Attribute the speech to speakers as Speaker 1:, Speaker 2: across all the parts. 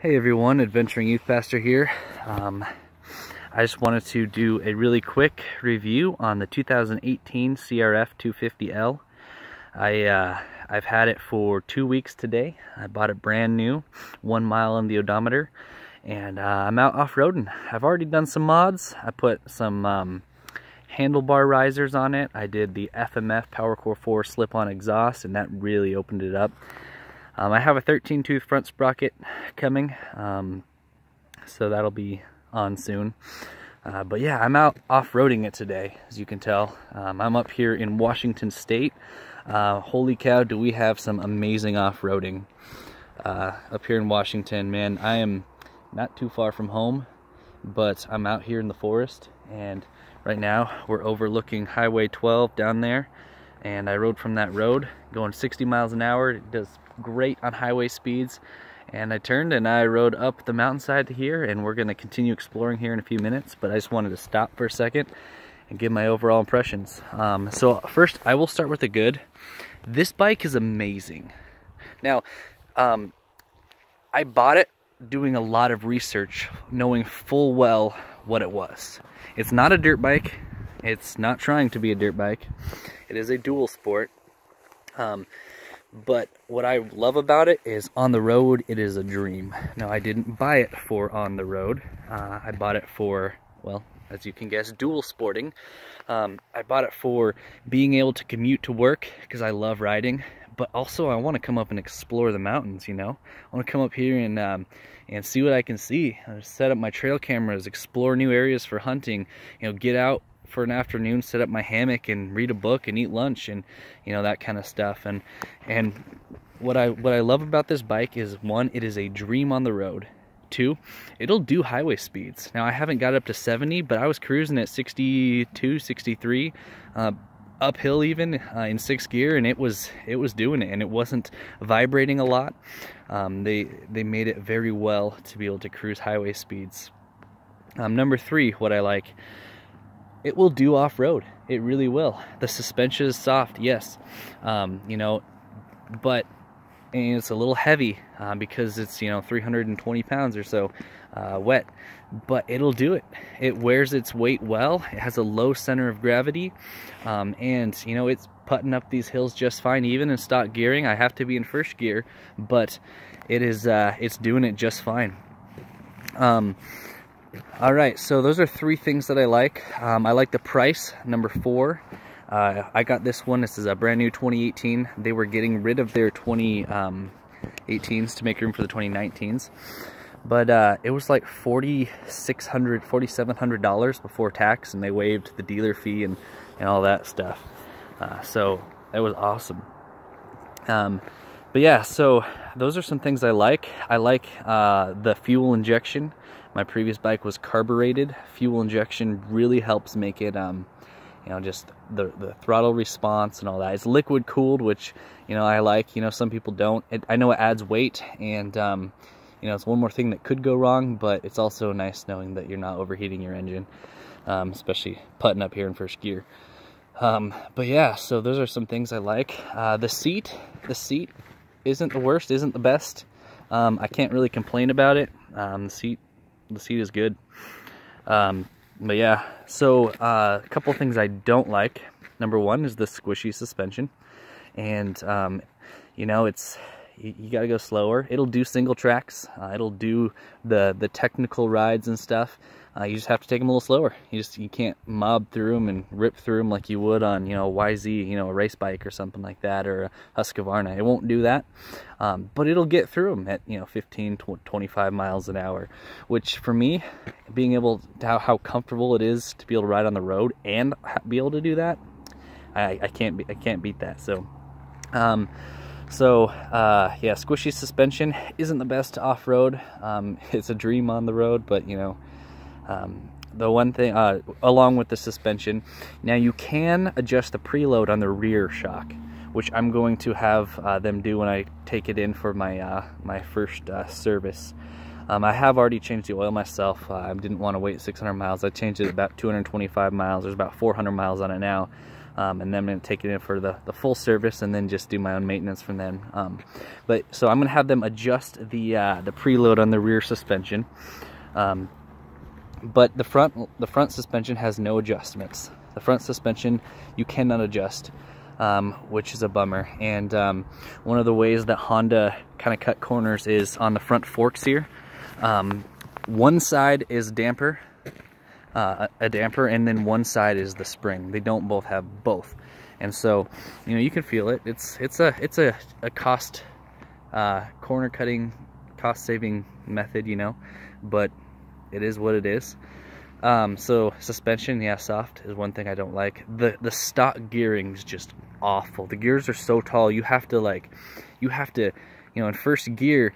Speaker 1: Hey everyone, Adventuring Youth Pastor here. I just wanted to do a really quick review on the 2018 Crf250l. I've had it for 2 weeks today. I bought it brand new, 1 mile on the odometer, and I'm out off-roading. I've already done some mods. I put some handlebar risers on it. I did the FMF PowerCore 4 slip-on exhaust, and that really opened it up. I have a 13-tooth front sprocket coming, so that'll be on soon. But yeah, I'm out off-roading it today, as you can tell. I'm up here in Washington State. Holy cow, do we have some amazing off-roading up here in Washington. Man, I am not too far from home, but I'm out here in the forest, and right now we're overlooking Highway 12 down there, and I rode from that road going 60 miles an hour. It does great on highway speeds, and I turned and I rode up the mountainside to here, and we're going to continue exploring here in a few minutes, but I just wanted to stop for a second and give my overall impressions. So first, I will start with the good. This bike is amazing. Now, I bought it doing a lot of research, knowing full well what it was. It's not a dirt bike. It's not trying to be a dirt bike. It is a dual sport. But what I love about it is on the road, it is a dream. Now, I didn't buy it for on the road. I bought it for, well, as you can guess, dual sporting. I bought it for being able to commute to work because I love riding, but also I want to come up and explore the mountains, you know? I want to come up here and see what I can see. Set up my trail cameras, explore new areas for hunting, you know, get out for an afternoon, set up my hammock and read a book and eat lunch, and you know, that kind of stuff. And what I love about this bike is, one, it is a dream on the road. Two, it'll do highway speeds. Now, I haven't got up to 70, but I was cruising at 62, 63, uphill even in 6th gear, and it was doing it, and it wasn't vibrating a lot. They made it very well to be able to cruise highway speeds. Number 3, what I like, it will do off-road. It really will. The suspension is soft, yes, you know, but and it's a little heavy because it's, you know, 320 pounds or so wet, but it'll do it. It wears its weight well. It has a low center of gravity, and you know, it's putting up these hills just fine. Even in stock gearing, I have to be in 1st gear, but it is it's doing it just fine. Alright, so those are 3 things that I like. I like the price, number 4. I got this one. This is a brand new 2018. They were getting rid of their 2018s to make room for the 2019s. But it was like $4,700 before tax, and they waived the dealer fee and all that stuff. So that was awesome. But yeah, so those are some things I like. I like the fuel injection. My previous bike was carbureted. Fuel injection really helps make it, you know, just the throttle response and all that. It's liquid cooled, which, you know, I like. You know, some people don't. I know it adds weight, and you know, it's one more thing that could go wrong, but it's also nice knowing that you're not overheating your engine, especially putting up here in 1st gear. But yeah, so those are some things I like. The seat isn't the worst, isn't the best. I can't really complain about it. The seat is good. But yeah, so a couple things I don't like. Number 1 is the squishy suspension, and you know, you gotta go slower. It'll do single tracks. It'll do the technical rides and stuff. You just have to take them a little slower. You can't mob through them and rip through them like you would on, you know, YZ, you know, a race bike or something like that, or a Husqvarna. It won't do that, but it'll get through them at, you know, 15, 25 miles an hour, which for me, being able to how comfortable it is to be able to ride on the road and be able to do that, I can't beat that. So yeah, squishy suspension isn't the best off-road. It's a dream on the road, but you know, the one thing, along with the suspension, now you can adjust the preload on the rear shock, which I'm going to have them do when I take it in for my my first service. I have already changed the oil myself. I didn't want to wait 600 miles. I changed it about 225 miles. There's about 400 miles on it now. and then I'm going to take it in for the full service and then just do my own maintenance from then. So I'm going to have them adjust the preload on the rear suspension, but the front suspension has no adjustments. The front suspension you cannot adjust, which is a bummer. And one of the ways that Honda kind of cut corners is on the front forks here. One side is damper, a damper, and then one side is the spring. They don't both have both, and so you can feel it. It's a cost corner cutting, cost saving method, but it is what it is. So suspension, yeah, soft is one thing I don't like. The stock gearing is just awful. The gears are so tall. You have to in first gear,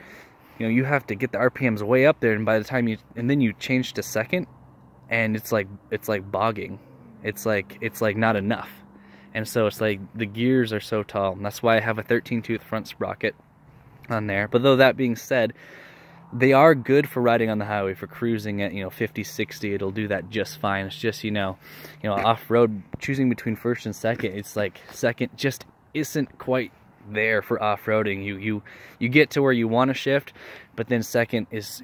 Speaker 1: you have to get the RPMs way up there, and by the time then you change to second, and it's like bogging. It's like not enough. And so it's like the gears are so tall, and that's why I have a 13-tooth front sprocket on there. But though that being said, they are good for riding on the highway, for cruising at 50, 60. It'll do that just fine. It's just off-road, choosing between first and second, it's like second just isn't quite there for off-roading. You get to where you want to shift, but then second is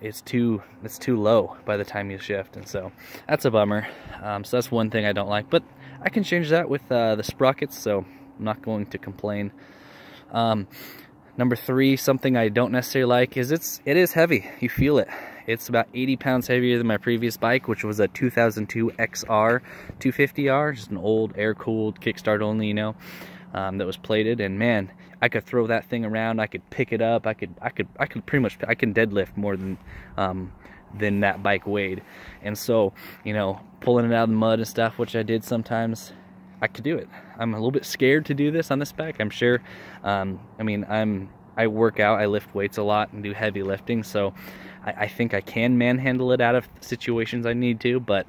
Speaker 1: it's too low by the time you shift, and so that's a bummer. So that's one thing I don't like, but I can change that with the sprockets, so I'm not going to complain. Number 3, something I don't necessarily like is it is heavy. You feel it. It's about 80 pounds heavier than my previous bike, which was a 2002 XR 250R, just an old air-cooled kickstart only, that was plated. And man, I could throw that thing around. I could pick it up. I can deadlift more than that bike weighed. And so, pulling it out of the mud and stuff, which I did sometimes, I could do it. I'm a little bit scared to do this on this bike, I'm sure. I work out, I lift weights a lot and do heavy lifting, so I think I can manhandle it out of situations I need to, but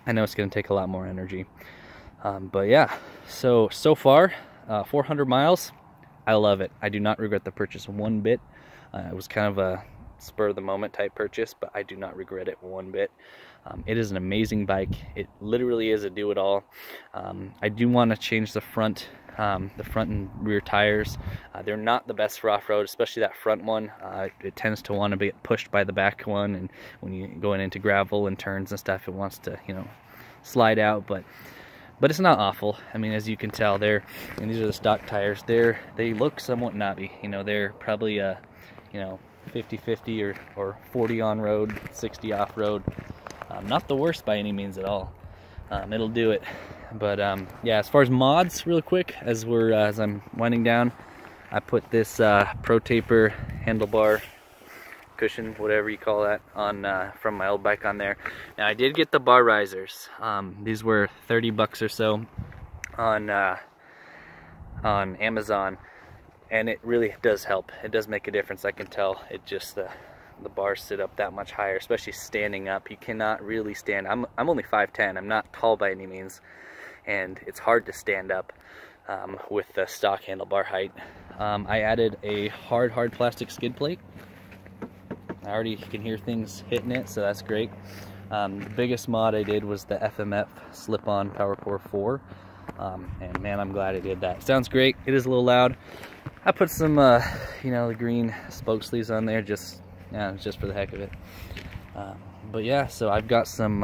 Speaker 1: I know it's going to take a lot more energy. But yeah, so far, 400 miles, I love it. I do not regret the purchase one bit. It was kind of a spur of the moment type purchase, but I do not regret it one bit. It is an amazing bike. It literally is a do-it-all. I do want to change the front and rear tires. They're not the best for off-road, especially that front one. It tends to want to be pushed by the back one, and when you're going into gravel and turns and stuff, it wants to slide out. But it's not awful. As you can tell, and these are the stock tires. They look somewhat knobby. They're probably 50-50 or 40 on road, 60 off road. Not the worst by any means at all. It'll do it. But yeah, as far as mods, real quick, as I'm winding down, I put this Pro Taper handlebar cushion, whatever you call that, on from my old bike on there. Now I did get the bar risers. These were 30 bucks or so on Amazon, and it really does help. It does make a difference. I can tell. It just the bars sit up that much higher, especially standing up. You cannot really stand. I'm only 5'10". I'm not tall by any means, and it's hard to stand up with the stock handlebar height. I added a hard plastic skid plate. I already can hear things hitting it, so that's great. The biggest mod I did was the FMF slip-on Power Core 4, and man, I'm glad I did that. It sounds great. It is a little loud. I put some, the green spoke sleeves on there, just for the heck of it. But yeah, so I've got some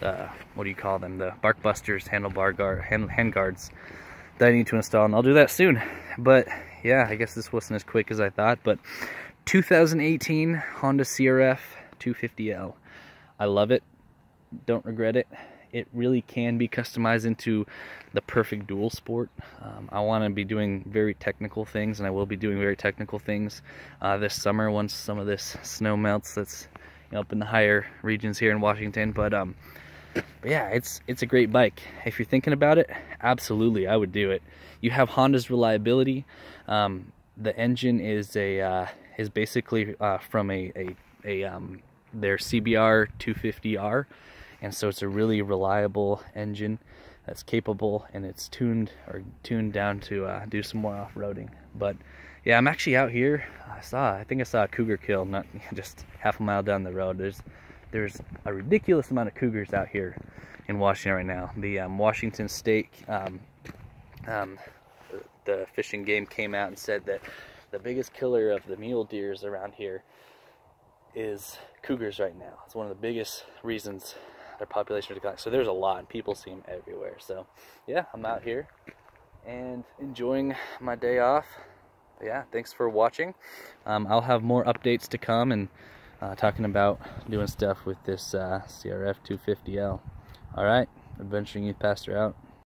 Speaker 1: what do you call them? The Bark Busters hand guards that I need to install, and I'll do that soon. But yeah, I guess this wasn't as quick as I thought, but 2018 Honda CRF 250l. I love it. Don't regret it. It really can be customized into the perfect dual sport. I want to be doing very technical things, and I will be doing very technical things this summer once some of this snow melts. That's up in the higher regions here in Washington. But yeah, it's a great bike. If you're thinking about it, absolutely, I would do it. You have Honda's reliability. The engine is basically from their CBR 250R. And so it's a really reliable engine that's capable, and it's tuned down to do some more off-roading. But yeah, I'm actually out here. I think I saw a cougar kill, not just half a mile down the road. There's there's a ridiculous amount of cougars out here in Washington right now. The Washington State the fishing game came out and said that the biggest killer of the mule deers around here is cougars right now. It's one of the biggest reasons their population is declining. So there's a lot, and people see them everywhere. So yeah, I'm out here and enjoying my day off. But yeah, thanks for watching. I'll have more updates to come, and talking about doing stuff with this CRF250L. All right, Adventuring Youth Pastor out.